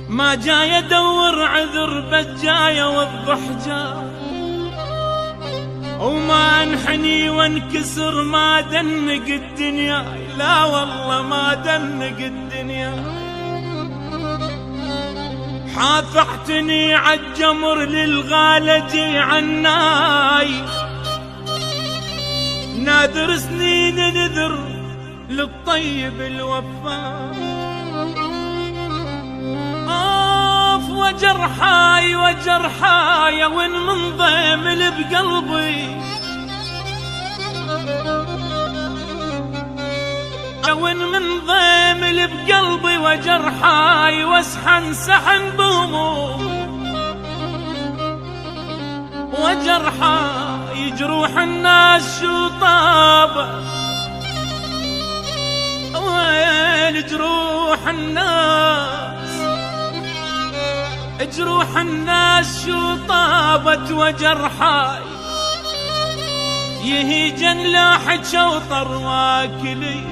ما جاي ادور عذر بس جاي اوضح جاي، وما انحني وانكسر ما دنق الدنيا، لا والله ما دنق الدنيا. حافحتني عالجمر للغالجي عناي، نادر سنين نذر للطيب الوفاء. وجرحاي وجرحاي وين من ضيمل بقلبي، وين من ضيمل بقلبي وجرحاي واسحن سحن بهموم. وجرحاي جروح الناس شو طابه، وين جروح الناس، جروح الناس شو طابت. وجرحاي يهيجن لاحج شوطر واكلي